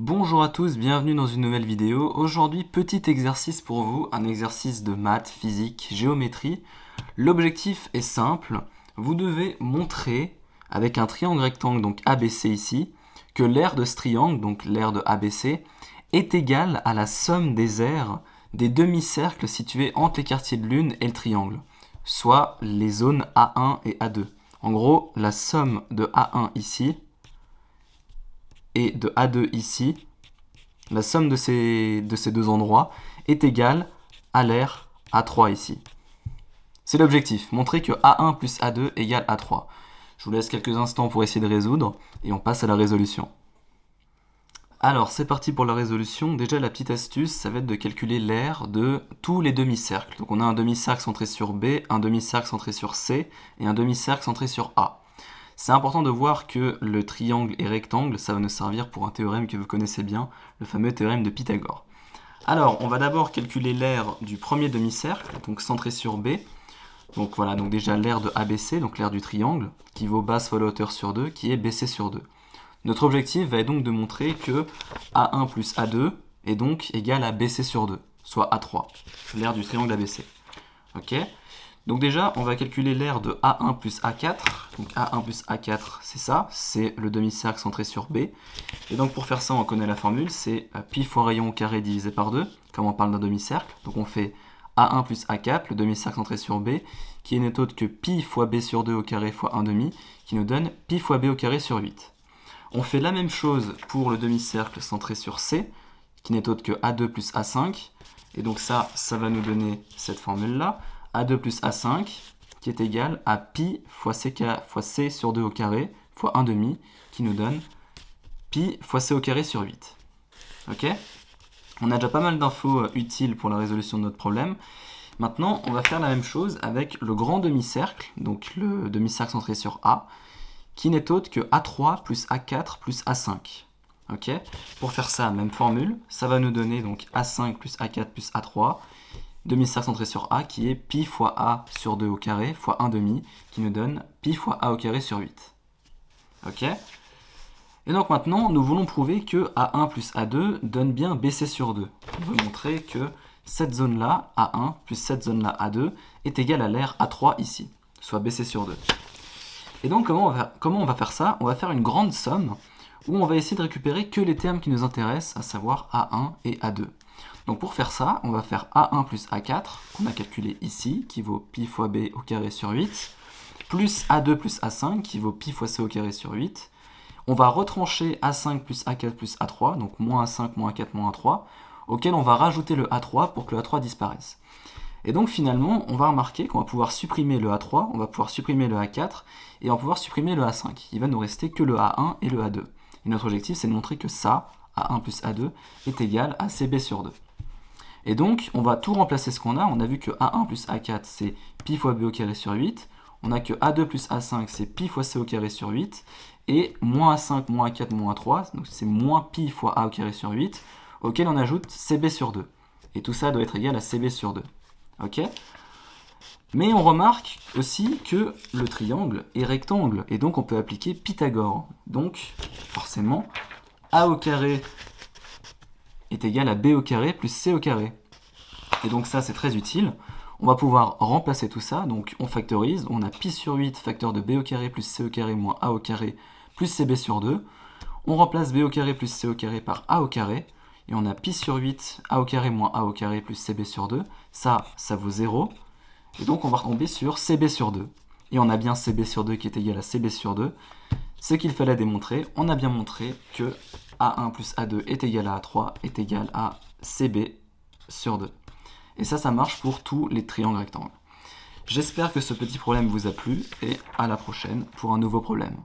Bonjour à tous, bienvenue dans une nouvelle vidéo. Aujourd'hui, petit exercice pour vous, un exercice de maths, physique, géométrie. L'objectif est simple, vous devez montrer avec un triangle rectangle, donc ABC ici, que l'aire de ce triangle, donc l'aire de ABC, est égale à la somme des aires des demi-cercles situés entre les quartiers de lune et le triangle, soit les zones A1 et A2. En gros, la somme de A1 ici et de A2 ici, la somme de ces deux endroits est égale à l'aire A3 ici. C'est l'objectif, montrer que A1 plus A2 égale A3. Je vous laisse quelques instants pour essayer de résoudre et on passe à la résolution. Alors c'est parti pour la résolution. Déjà la petite astuce, ça va être de calculer l'aire de tous les demi-cercles. Donc on a un demi-cercle centré sur B, un demi-cercle centré sur C et un demi-cercle centré sur A. C'est important de voir que le triangle et rectangle, ça va nous servir pour un théorème que vous connaissez bien, le fameux théorème de Pythagore. Alors, on va d'abord calculer l'aire du premier demi-cercle, donc centré sur B. Donc voilà, donc déjà l'aire de ABC, donc l'aire du triangle, qui vaut base fois la hauteur sur 2, qui est BC sur 2. Notre objectif va être donc de montrer que A1 plus A2 est donc égal à BC sur 2, soit A3, l'aire du triangle ABC. Ok ? Donc déjà, on va calculer l'aire de A1 plus A4. Donc A1 plus A4, c'est ça, c'est le demi-cercle centré sur B. Et donc pour faire ça, on connaît la formule, c'est pi fois rayon au carré divisé par 2, comme on parle d'un demi-cercle. Donc on fait A1 plus A4, le demi-cercle centré sur B, qui n'est autre que pi fois B sur 2 au carré fois 1 demi, qui nous donne pi fois B au carré sur 8. On fait la même chose pour le demi-cercle centré sur C, qui n'est autre que A2 plus A5. Et donc ça va nous donner cette formule-là. A2 plus A5 qui est égal à pi fois C sur 2 au carré fois 1 demi qui nous donne pi fois C au carré sur 8. Ok ? On a déjà pas mal d'infos utiles pour la résolution de notre problème. Maintenant, on va faire la même chose avec le grand demi-cercle, donc le demi-cercle centré sur A, qui n'est autre que A3 plus A4 plus A5. Ok ? Pour faire ça, même formule, ça va nous donner donc A5 plus A4 plus A3, demi-cercle centré sur A qui est pi fois A sur 2 au carré fois 1 demi qui nous donne pi fois A au carré sur 8. Ok ? Et donc maintenant, nous voulons prouver que A1 plus A2 donne bien BC sur 2. On veut montrer que cette zone-là, A1 plus cette zone-là, A2, est égale à l'aire A3 ici, soit BC sur 2. Et donc comment on va faire ça ? On va faire une grande somme où on va essayer de récupérer que les termes qui nous intéressent, à savoir A1 et A2. Donc pour faire ça, on va faire A1 plus A4, qu'on a calculé ici, qui vaut pi fois B au carré sur 8, plus A2 plus A5, qui vaut pi fois C au carré sur 8. On va retrancher A5 plus A4 plus A3, donc moins A5, moins A4, moins A3, auquel on va rajouter le A3 pour que le A3 disparaisse. Et donc finalement, on va remarquer qu'on va pouvoir supprimer le A3, on va pouvoir supprimer le A4, et on va pouvoir supprimer le A5. Il va nous rester que le A1 et le A2. Et notre objectif, c'est de montrer que ça, A1 plus A2, est égal à CB sur 2. Et donc, on va tout remplacer ce qu'on a. On a vu que A1 plus A4, c'est pi fois B au carré sur 8. On a que A2 plus A5, c'est pi fois C au carré sur 8. Et moins A5, moins A4, moins A3, donc c'est moins pi fois A au carré sur 8, auquel on ajoute CB sur 2. Et tout ça doit être égal à CB sur 2. Ok ? Mais on remarque aussi que le triangle est rectangle. Et donc, on peut appliquer Pythagore. Donc, forcément, A au carré est égal à B au carré plus C au carré. Et donc ça, c'est très utile. On va pouvoir remplacer tout ça. Donc on factorise. On a pi sur 8 facteur de B au carré plus C au carré moins A au carré plus CB sur 2. On remplace B au carré plus C au carré par A au carré. Et on a pi sur 8 A au carré moins A au carré plus CB sur 2. Ça vaut 0. Et donc on va retomber sur CB sur 2. Et on a bien CB sur 2 qui est égal à CB sur 2. Ce qu'il fallait démontrer, on a bien montré que A1 plus A2 est égal à A3 est égal à CB sur 2. Et ça marche pour tous les triangles rectangles. J'espère que ce petit problème vous a plu et à la prochaine pour un nouveau problème.